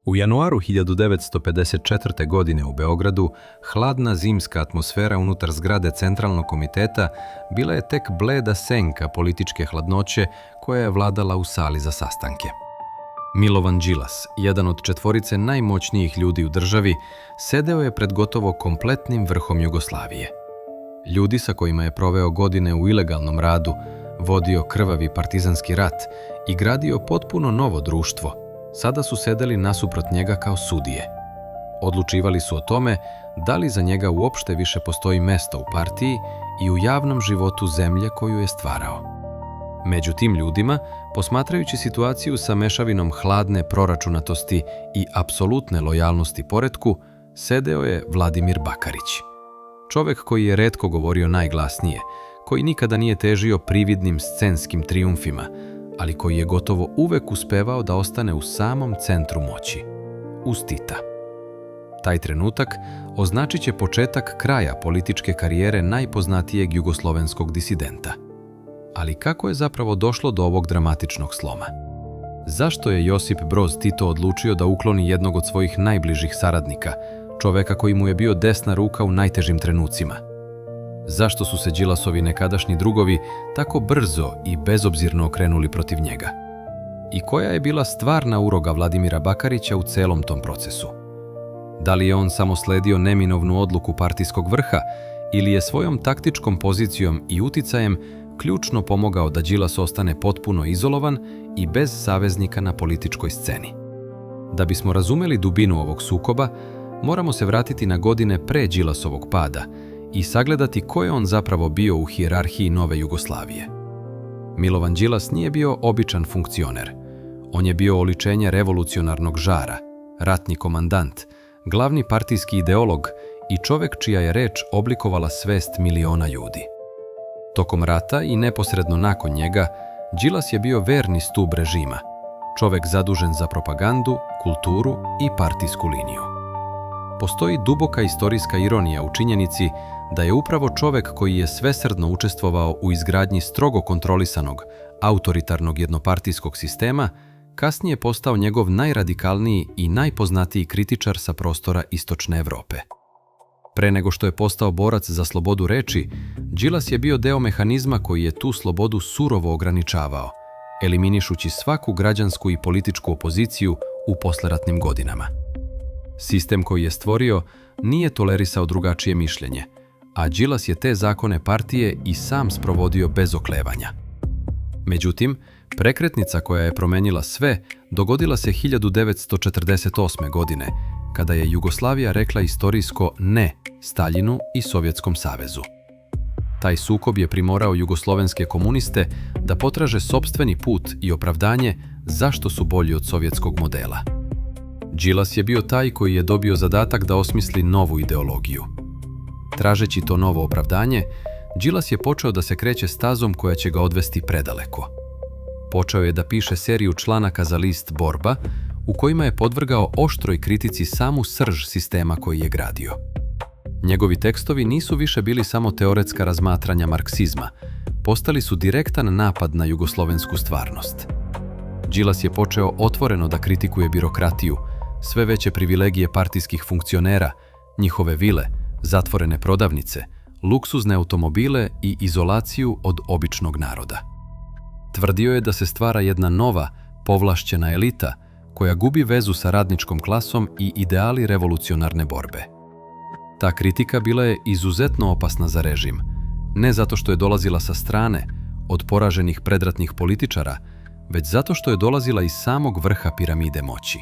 U januaru 1954. godine u Beogradu hladna zimska atmosfera unutar zgrade Centralnog komiteta bila je tek bleda senka političke hladnoće koja je vladala u sali za sastanke. Milovan Đilas, jedan od četvorice najmoćnijih ljudi u državi, sedeo je pred gotovo kompletnim vrhom Jugoslavije. Ljudi sa kojima je proveo godine u ilegalnom radu, vodio krvavi partizanski rat i gradio potpuno novo društvo, sada su sedeli nasuprot njega kao sudije. Odlučivali su o tome da li za njega uopšte više postoji mesto u partiji i u javnom životu zemlje koju je stvarao. Među tim ljudima, posmatrajući situaciju sa mešavinom hladne proračunatosti i apsolutne lojalnosti poretku, sedeo je Vladimir Bakarić. Čovek koji je retko govorio najglasnije, koji nikada nije težio prividnim scenskim trijumfima, ali koji je gotovo uvek uspevao da ostane u samom centru moći, uz Tita. Taj trenutak označit će početak kraja političke karijere najpoznatijeg jugoslovenskog disidenta. Ali kako je zapravo došlo do ovog dramatičnog sloma? Zašto je Josip Broz Tito odlučio da ukloni jednog od svojih najbližih saradnika, čoveka koji mu je bio desna ruka u najtežim trenucima? Zašto su se Đilasovi nekadašnji drugovi tako brzo i bezobzirno okrenuli protiv njega? I koja je bila stvarna uloga Vladimira Bakarića u celom tom procesu? Da li je on samo sledio neminovnu odluku partijskog vrha ili je svojom taktičkom pozicijom i uticajem ključno pomogao da Đilas ostane potpuno izolovan i bez saveznika na političkoj sceni? Da bismo razumeli dubinu ovog sukoba, moramo se vratiti na godine pre Đilasovog pada i sagledati ko je on zapravo bio u hijerarhiji nove Jugoslavije. Milovan Đilas nije bio običan funkcioner. On je bio oličenje revolucionarnog žara, ratni komandant, glavni partijski ideolog i čovek čija je reč oblikovala svest miliona ljudi. Tokom rata i neposredno nakon njega, Đilas je bio verni stub režima, čovek zadužen za propagandu, kulturu i partijsku liniju. Postoji duboka istorijska ironija u činjenici da je upravo čovek koji je svesrdno učestvovao u izgradnji strogo kontrolisanog, autoritarnog jednopartijskog sistema, kasnije postao njegov najradikalniji i najpoznatiji kritičar sa prostora Istočne Evrope. Pre nego što je postao borac za slobodu reči, Đilas je bio deo mehanizma koji je tu slobodu surovo ograničavao, eliminišući svaku građansku i političku opoziciju u posleratnim godinama. Sistem koji je stvorio nije tolerisao drugačije mišljenje, a Đilas je te zakone partije i sam sprovodio bez oklevanja. Međutim, prekretnica koja je promenila sve dogodila se 1948. godine, kada je Jugoslavija rekla istorijsko ne Staljinu i Sovjetskom savezu. Taj sukob je primorao jugoslovenske komuniste da potraže sopstveni put i opravdanje zašto su bolji od sovjetskog modela. Đilas je bio taj koji je dobio zadatak da osmisli novu ideologiju. Tražeći to novo opravdanje, Đilas je počeo da se kreće stazom koja će ga odvesti predaleko. Počeo je da piše seriju članaka za list Borba, u kojima je podvrgao oštroj kritici samu srž sistema koji je gradio. Njegovi tekstovi nisu više bili samo teoretska razmatranja marksizma, postali su direktan napad na jugoslovensku stvarnost. Đilas je počeo otvoreno da kritikuje birokratiju, sve veće privilegije partijskih funkcionera, njihove vile, zatvorene prodavnice, luksuzne automobile i izolaciju od običnog naroda. Tvrdio je da se stvara jedna nova, povlašćena elita koja gubi vezu sa radničkom klasom i ideali revolucionarne borbe. Ta kritika bila je izuzetno opasna za režim, ne zato što je dolazila sa strane, od poraženih predratnih političara, već zato što je dolazila iz samog vrha piramide moći.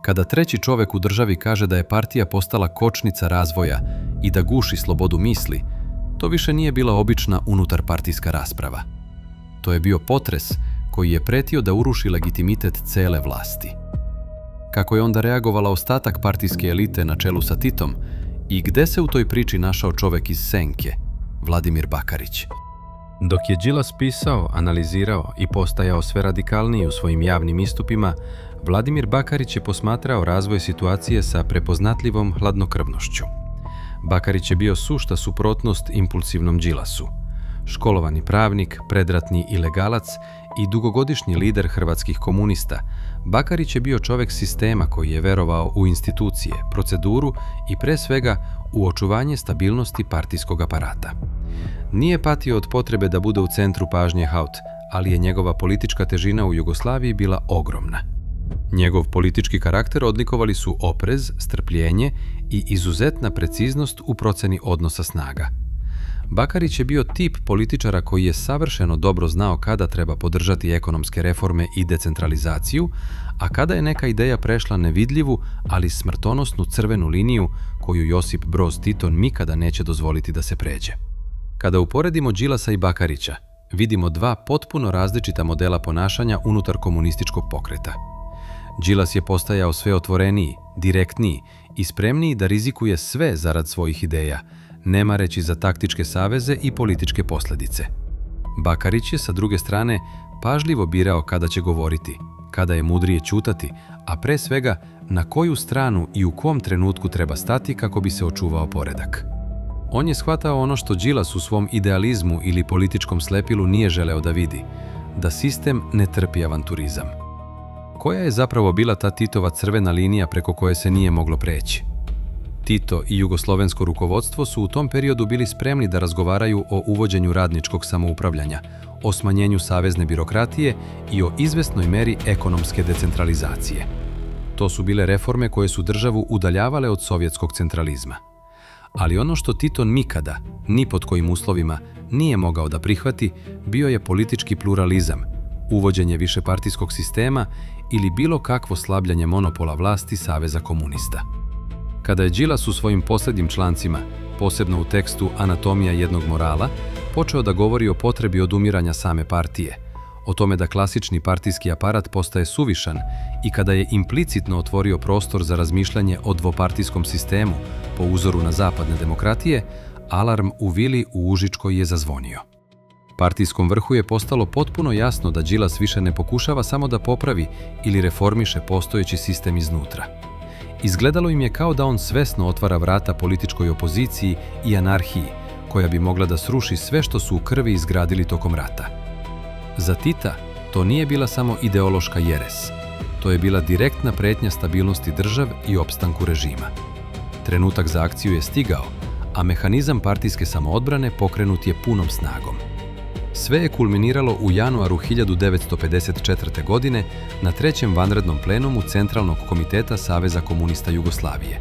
Kada treći čovek u državi kaže da je partija postala kočnica razvoja i da guši slobodu misli, to više nije bila obična unutarpartijska rasprava. To je bio potres koji je pretio da uruši legitimitet cele vlasti. Kako je onda reagovala ostatak partijske elite na čelu sa Titom i gde se u toj priči našao čovek iz senke, Vladimir Bakarić? Dok je Đilas pisao, analizirao i postajao sve radikalniji u svojim javnim istupima, Vladimir Bakarić je posmatrao razvoj situacije sa prepoznatljivom hladnokrvnošću. Bakarić je bio sušta suprotnost impulsivnom Đilasu. Školovani pravnik, predratni ilegalac i dugogodišnji lider hrvatskih komunista, Bakarić je bio čovjek sistema koji je verovao u institucije, proceduru i pre svega u očuvanje stabilnosti partijskog aparata. Nije patio od potrebe da bude u centru pažnje haut, ali je njegova politička težina u Jugoslaviji bila ogromna. Njegov politički karakter odlikovali su oprez, strpljenje i izuzetna preciznost u proceni odnosa snaga. Bakarić je bio tip političara koji je savršeno dobro znao kada treba podržati ekonomske reforme i decentralizaciju, a kada je neka ideja prešla nevidljivu, ali smrtonosnu crvenu liniju koju Josip Broz Tito nikada neće dozvoliti da se pređe. Kada uporedimo Đilasa i Bakarića, vidimo dva potpuno različita modela ponašanja unutar komunističkog pokreta. Đilas je postajao sve otvoreniji, direktniji i spremniji da rizikuje sve zarad svojih ideja, ne mareći za taktičke saveze i političke posljedice. Bakarić je, sa druge strane, pažljivo birao kada će govoriti, kada je mudrije ćutati, a pre svega na koju stranu i u kom trenutku treba stati kako bi se očuvao poredak. On je shvatao ono što Đilas u svom idealizmu ili političkom slepilu nije želeo da vidi, da sistem ne trpi avanturizam. Koja je zapravo bila ta Titova crvena linija preko koje se nije moglo preći? Tito i jugoslovensko rukovodstvo su u tom periodu bili spremni da razgovaraju o uvođenju radničkog samoupravljanja, o smanjenju savezne birokratije i o izvesnoj meri ekonomske decentralizacije. To su bile reforme koje su državu udaljavale od sovjetskog centralizma. Ali ono što Tito nikada, ni pod kojim uslovima, nije mogao da prihvati, bio je politički pluralizam, uvođenje višepartijskog sistema ili bilo kakvo slabljanje monopola vlasti Saveza komunista. Kada je Đilas u svojim posljednjim člancima, posebno u tekstu Anatomija jednog morala, počeo da govori o potrebi odumiranja same partije, o tome da klasični partijski aparat postaje suvišan i kada je implicitno otvorio prostor za razmišljanje o dvopartijskom sistemu po uzoru na zapadne demokratije, alarm u vili u Užičkoj je zazvonio. Partijskom vrhu je postalo potpuno jasno da Đilas više ne pokušava samo da popravi ili reformiše postojeći sistem iznutra. Izgledalo im je kao da on svesno otvara vrata političkoj opoziciji i anarhiji, koja bi mogla da sruši sve što su u krvi izgradili tokom rata. Za Tita to nije bila samo ideološka jeres. To je bila direktna pretnja stabilnosti države i opstanku režima. Trenutak za akciju je stigao, a mehanizam partijske samoodbrane pokrenut je punom snagom. Sve je kulminiralo u januaru 1954. godine na trećem vanrednom plenumu Centralnog komiteta Saveza komunista Jugoslavije.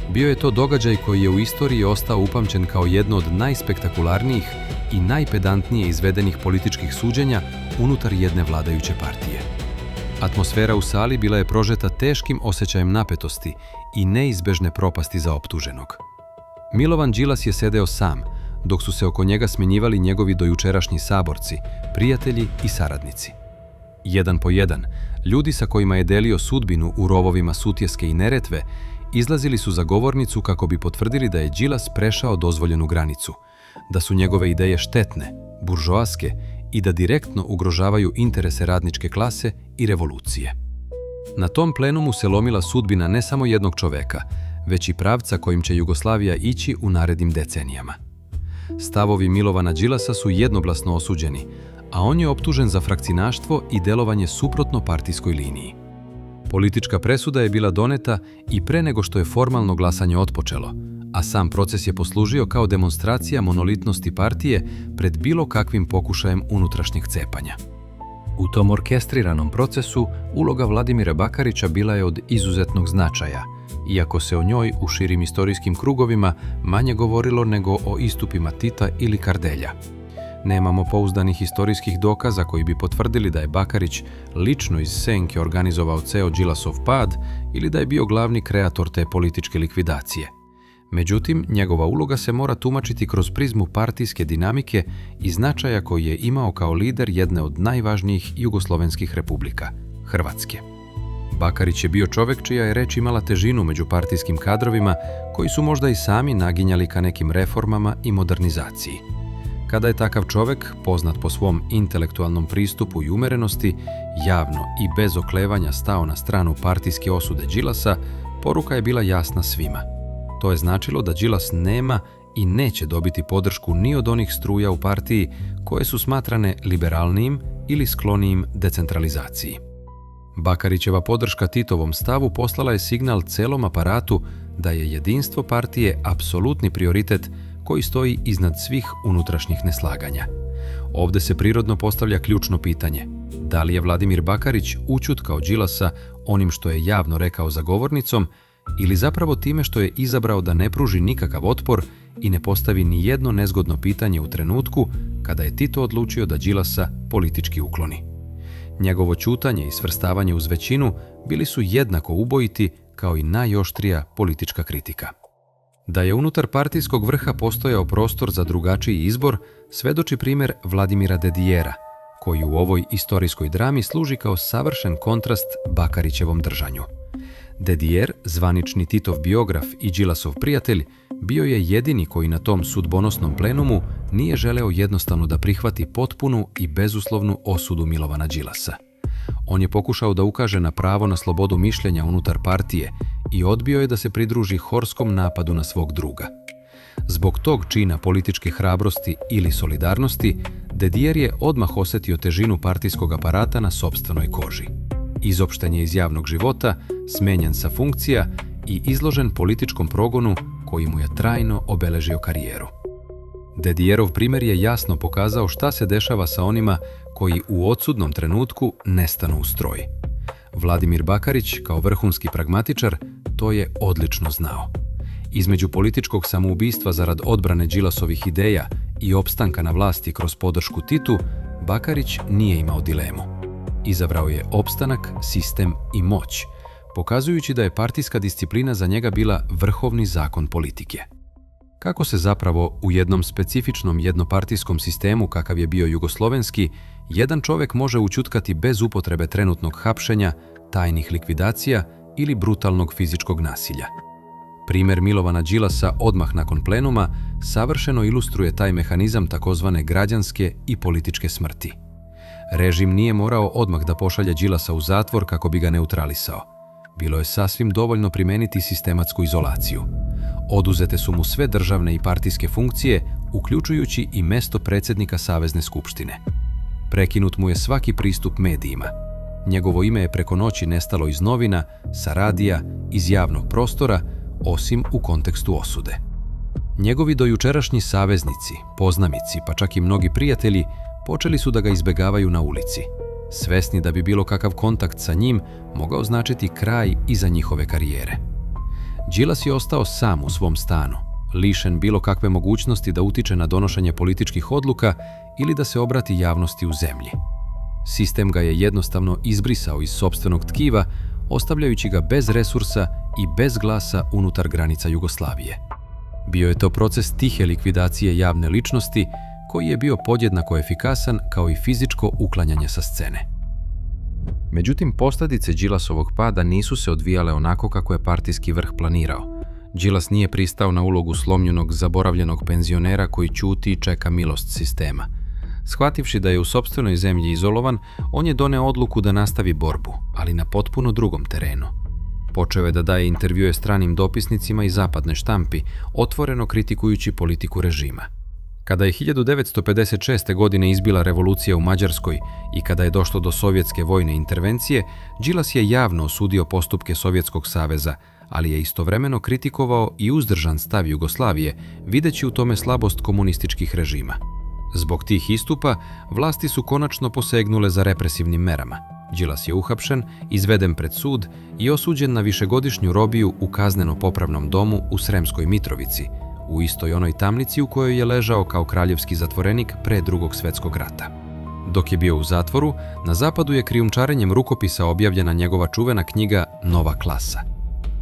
Bio je to događaj koji je u istoriji ostao upamćen kao jedno od najspektakularnijih i najpedantnije izvedenih političkih suđenja unutar jedne vladajuće partije. Atmosfera u sali bila je prožeta teškim osjećajem napetosti i neizbežne propasti za optuženog. Milovan Đilas je sedeo sam, dok su se oko njega smjenjivali njegovi dojučerašnji saborci, prijatelji i saradnici. Jedan po jedan, ljudi sa kojima je delio sudbinu u rovovima Sutjeske i Neretve, izlazili su za govornicu kako bi potvrdili da je Đilas prešao dozvoljenu granicu, da su njegove ideje štetne, buržoaske i da direktno ugrožavaju interese radničke klase i revolucije. Na tom plenumu se lomila sudbina ne samo jednog čoveka, već i pravca kojim će Jugoslavija ići u narednim decenijama. Stavovi Milovana Đilasa su jednoglasno osuđeni, a on je optužen za frakcinaštvo i delovanje suprotno partijskoj liniji. Politička presuda je bila doneta i pre nego što je formalno glasanje otpočelo, a sam proces je poslužio kao demonstracija monolitnosti partije pred bilo kakvim pokušajem unutrašnjeg cepanja. U tom orkestriranom procesu uloga Vladimira Bakarića bila je od izuzetnog značaja, iako se o njoj u širim istorijskim krugovima manje govorilo nego o istupima Tita ili Kardelja. Nemamo pouzdanih historijskih dokaza koji bi potvrdili da je Bakarić lično iz senke organizovao ceo Đilasov pad ili da je bio glavni kreator te političke likvidacije. Međutim, njegova uloga se mora tumačiti kroz prizmu partijske dinamike i značaja koji je imao kao lider jedne od najvažnijih jugoslovenskih republika, Hrvatske. Bakarić je bio čovek čija je reč imala težinu među partijskim kadrovima koji su možda i sami naginjali ka nekim reformama i modernizaciji. Kada je takav čovek, poznat po svom intelektualnom pristupu i umerenosti, javno i bez oklevanja stao na stranu partijske osude Đilasa, poruka je bila jasna svima. To je značilo da Đilas nema i neće dobiti podršku ni od onih struja u partiji koje su smatrane liberalnijim ili sklonijim decentralizaciji. Bakarićeva podrška Titovom stavu poslala je signal celom aparatu da je jedinstvo partije apsolutni prioritet koji stoji iznad svih unutrašnjih neslaganja. Ovdje se prirodno postavlja ključno pitanje: da li je Vladimir Bakarić ućutkao Đilasa onim što je javno rekao za govornicom, ili zapravo time što je izabrao da ne pruži nikakav otpor i ne postavi ni jedno nezgodno pitanje u trenutku kada je Tito odlučio da Đilasa politički ukloni. Njegovo ćutanje i svrstavanje uz većinu bili su jednako ubojiti kao i najoštrija politička kritika. Da je unutar partijskog vrha postojao prostor za drugačiji izbor, svedoči primjer Vladimira Dedijera, koji u ovoj istorijskoj drami služi kao savršen kontrast Bakarićevom držanju. Dedijer, zvanični Titov biograf i Đilasov prijatelj, bio je jedini koji na tom sudbonosnom plenumu nije želeo jednostavno da prihvati potpunu i bezuslovnu osudu Milovana Đilasa. On je pokušao da ukaže na pravo na slobodu mišljenja unutar partije i odbio je da se pridruži horskom napadu na svog druga. Zbog tog čina političke hrabrosti ili solidarnosti, Dedijer je odmah osjetio težinu partijskog aparata na sopstvenoj koži. Izopšten je iz javnog života, smenjen sa funkcija i izložen političkom progonu koji mu je trajno obeležio karijeru. Dedijerov primjer je jasno pokazao šta se dešava sa onima koji u odsudnom trenutku nestanu u stroj. Vladimir Bakarić, kao vrhunski pragmatičar, to je odlično znao. Između političkog samoubistva zarad odbrane Đilasovih ideja i opstanka na vlasti kroz podršku Titu, Bakarić nije imao dilemu. Izabrao je opstanak, sistem i moć, pokazujući da je partijska disciplina za njega bila vrhovni zakon politike. Kako se zapravo u jednom specifičnom jednopartijskom sistemu kakav je bio jugoslovenski, jedan čovjek može ućutkati bez upotrebe trenutnog hapšenja, tajnih likvidacija ili brutalnog fizičkog nasilja? Primjer Milovana Đilasa odmah nakon plenuma savršeno ilustruje taj mehanizam takozvane građanske i političke smrti. Režim nije morao odmah da pošalje Đilasa u zatvor kako bi ga neutralisao. Bilo je sasvim dovoljno primeniti sistematsku izolaciju. Oduzete su mu sve državne i partijske funkcije, uključujući i mesto predsjednika Savezne skupštine. Prekinut mu je svaki pristup medijima. Njegovo ime je preko noći nestalo iz novina, sa radija, iz javnog prostora, osim u kontekstu osude. Njegovi dojučerašnji saveznici, poznanici, pa čak i mnogi prijatelji, počeli su da ga izbegavaju na ulici, svesni da bi bilo kakav kontakt sa njim mogao značiti kraj iza njihove karijere. Đilas je ostao sam u svom stanu, lišen bilo kakve mogućnosti da utiče na donošenje političkih odluka ili da se obrati javnosti u zemlji. Sistem ga je jednostavno izbrisao iz sopstvenog tkiva, ostavljajući ga bez resursa i bez glasa unutar granica Jugoslavije. Bio je to proces tihe likvidacije javne ličnosti, koji je bio podjednako efikasan kao i fizičko uklanjanje sa scene. Međutim, posljedice Đilasovog pada nisu se odvijale onako kako je partijski vrh planirao. Đilas nije pristao na ulogu slomljenog, zaboravljenog penzionera koji ćuti i čeka milost sistema. Shvativši da je u sopstvenoj zemlji izolovan, on je doneo odluku da nastavi borbu, ali na potpuno drugom terenu. Počeo je da daje intervjue stranim dopisnicima i zapadnoj štampi, otvoreno kritikujući politiku režima. Kada je 1956. godine izbila revolucija u Mađarskoj i kada je došlo do sovjetske vojne intervencije, Đilas je javno osudio postupke Sovjetskog saveza, ali je istovremeno kritikovao i uzdržan stav Jugoslavije, videći u tome slabost komunističkih režima. Zbog tih istupa, vlasti su konačno posegnule za represivnim merama. Đilas je uhapšen, izveden pred sud i osuđen na višegodišnju robiju u kazneno-popravnom domu u Sremskoj Mitrovici, u istoj onoj tamnici u kojoj je ležao kao kraljevski zatvorenik pre Drugog svjetskog rata. Dok je bio u zatvoru, na zapadu je krijumčarenjem rukopisa objavljena njegova čuvena knjiga Nova klasa.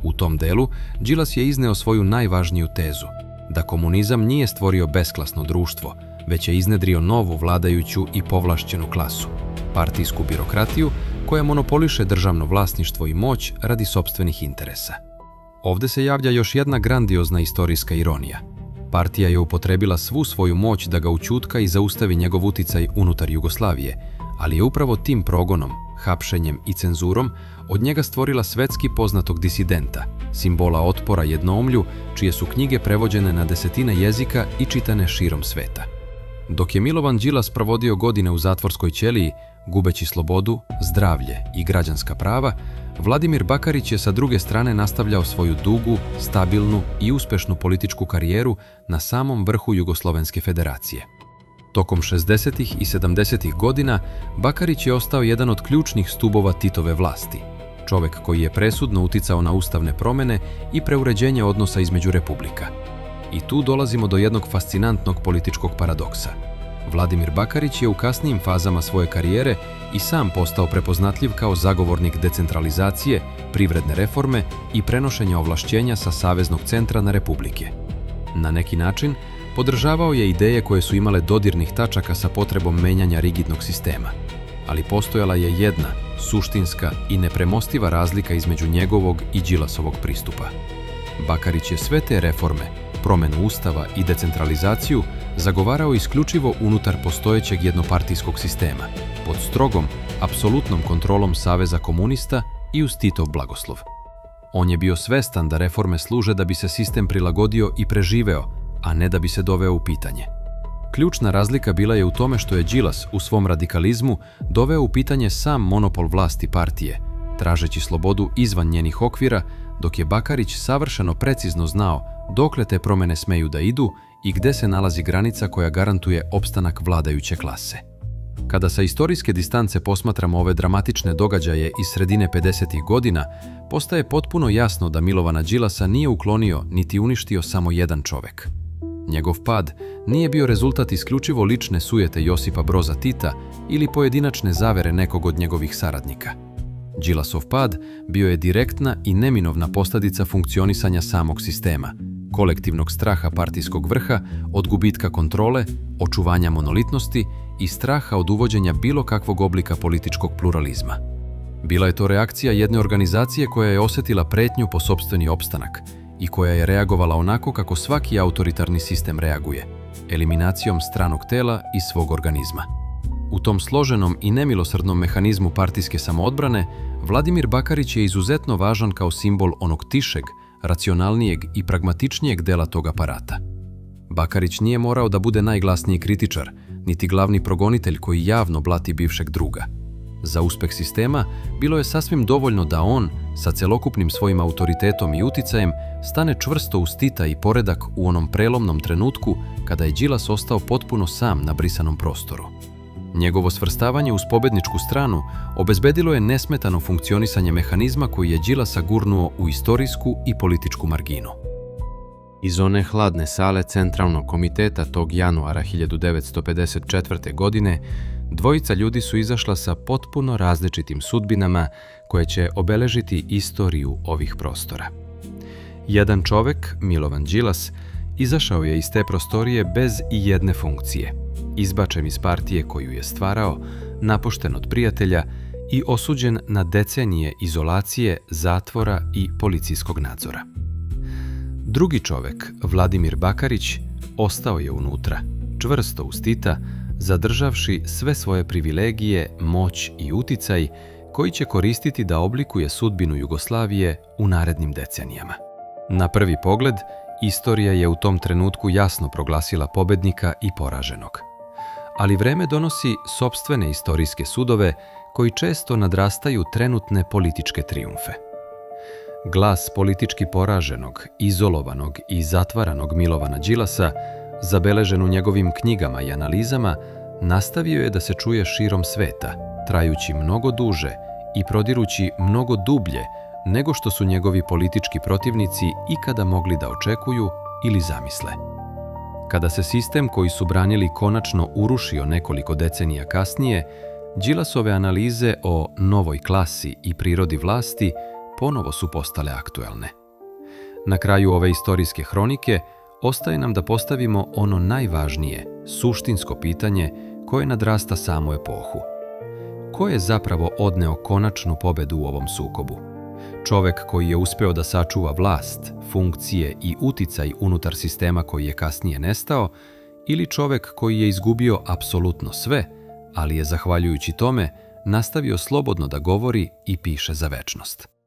U tom delu, Đilas je izneo svoju najvažniju tezu, da komunizam nije stvorio besklasno društvo, već je iznedrio novu vladajuću i povlašćenu klasu, partijsku birokratiju koja monopoliše državno vlasništvo i moć radi sopstvenih interesa. Ovdje se javlja još jedna grandiozna istorijska ironija. Partija je upotrebila svu svoju moć da ga ućutka i zaustavi njegov uticaj unutar Jugoslavije, ali je upravo tim progonom, hapšenjem i cenzurom od njega stvorila svetski poznatog disidenta, simbola otpora jednoumlju, čije su knjige prevođene na desetine jezika i čitane širom sveta. Dok je Milovan Đilas provodio godine u zatvorskoj ćeliji, gubeći slobodu, zdravlje i građanska prava, Vladimir Bakarić je sa druge strane nastavljao svoju dugu, stabilnu i uspešnu političku karijeru na samom vrhu Jugoslovenske federacije. Tokom 60. i 70. godina Bakarić je ostao jedan od ključnih stubova Titove vlasti, čovek koji je presudno uticao na ustavne promene i preuređenje odnosa između republika. I tu dolazimo do jednog fascinantnog političkog paradoksa. Vladimir Bakarić je u kasnijim fazama svoje karijere i sam postao prepoznatljiv kao zagovornik decentralizacije, privredne reforme i prenošenja ovlašćenja sa saveznog centra na republike. Na neki način, podržavao je ideje koje su imale dodirnih tačaka sa potrebom menjanja rigidnog sistema, ali postojala je jedna, suštinska i nepremostiva razlika između njegovog i Đilasovog pristupa. Bakarić je sve te reforme, promenu ustava i decentralizaciju zagovarao isključivo unutar postojećeg jednopartijskog sistema, pod strogom, apsolutnom kontrolom Saveza komunista i uz Titov blagoslov. On je bio svestan da reforme služe da bi se sistem prilagodio i preživeo, a ne da bi se doveo u pitanje. Ključna razlika bila je u tome što je Đilas u svom radikalizmu doveo u pitanje sam monopol vlasti partije, tražeći slobodu izvan njenih okvira, dok je Bakarić savršeno precizno znao dokle te promene smeju da idu i gde se nalazi granica koja garantuje opstanak vladajuće klase. Kada sa istorijske distance posmatramo ove dramatične događaje iz sredine 50. godina, postaje potpuno jasno da Milovana Đilasa nije uklonio niti uništio samo jedan čovek. Njegov pad nije bio rezultat isključivo lične sujete Josipa Broza Tita ili pojedinačne zavere nekog od njegovih saradnika. Đilasov pad bio je direktna i neminovna posljedica funkcionisanja samog sistema, kolektivnog straha partijskog vrha od gubitka kontrole, očuvanja monolitnosti i straha od uvođenja bilo kakvog oblika političkog pluralizma. Bila je to reakcija jedne organizacije koja je osjetila pretnju po sopstveni opstanak i koja je reagovala onako kako svaki autoritarni sistem reaguje, eliminacijom stranog tela iz svog organizma. U tom složenom i nemilosrdnom mehanizmu partijske samoodbrane, Vladimir Bakarić je izuzetno važan kao simbol onog tišeg, racionalnijeg i pragmatičnijeg dela tog aparata. Bakarić nije morao da bude najglasniji kritičar, niti glavni progonitelj koji javno blati bivšeg druga. Za uspeh sistema bilo je sasvim dovoljno da on, sa celokupnim svojim autoritetom i uticajem, stane čvrsto uz Tita i poredak u onom prelomnom trenutku kada je Đilas ostao potpuno sam na brisanom prostoru. Njegovo svrstavanje uz pobedničku stranu obezbedilo je nesmetano funkcionisanje mehanizma koji je Đilasa gurnuo u istorijsku i političku marginu. Iz one hladne sale Centralnog komiteta tog januara 1954. godine dvojica ljudi su izašla sa potpuno različitim sudbinama koje će obeležiti istoriju ovih prostora. Jedan čovek, Milovan Đilas, izašao je iz te prostorije bez i jedne funkcije, izbačen iz partije koju je stvarao, napušten od prijatelja i osuđen na decenije izolacije, zatvora i policijskog nadzora. Drugi čovek, Vladimir Bakarić, ostao je unutra, čvrsto uz Tita, zadržavši sve svoje privilegije, moć i uticaj koji će koristiti da oblikuje sudbinu Jugoslavije u narednim decenijama. Na prvi pogled, istorija je u tom trenutku jasno proglasila pobednika i poraženog. Ali vreme donosi sopstvene istorijske sudove koji često nadrastaju trenutne političke trijumfe. Glas politički poraženog, izolovanog i zatvaranog Milovana Đilasa, zabeležen u njegovim knjigama i analizama, nastavio je da se čuje širom sveta, trajući mnogo duže i prodirući mnogo dublje nego što su njegovi politički protivnici ikada mogli da očekuju ili zamisle. Kada se sistem koji su branili konačno urušio nekoliko decenija kasnije, Đilasove analize o novoj klasi i prirodi vlasti ponovo su postale aktuelne. Na kraju ove istorijske hronike ostaje nam da postavimo ono najvažnije, suštinsko pitanje koje nadrasta samu epohu. Ko je zapravo odneo konačnu pobedu u ovom sukobu? Čovek koji je uspeo da sačuva vlast, funkcije i uticaj unutar sistema koji je kasnije nestao, ili čovek koji je izgubio apsolutno sve, ali je zahvaljujući tome nastavio slobodno da govori i piše za večnost?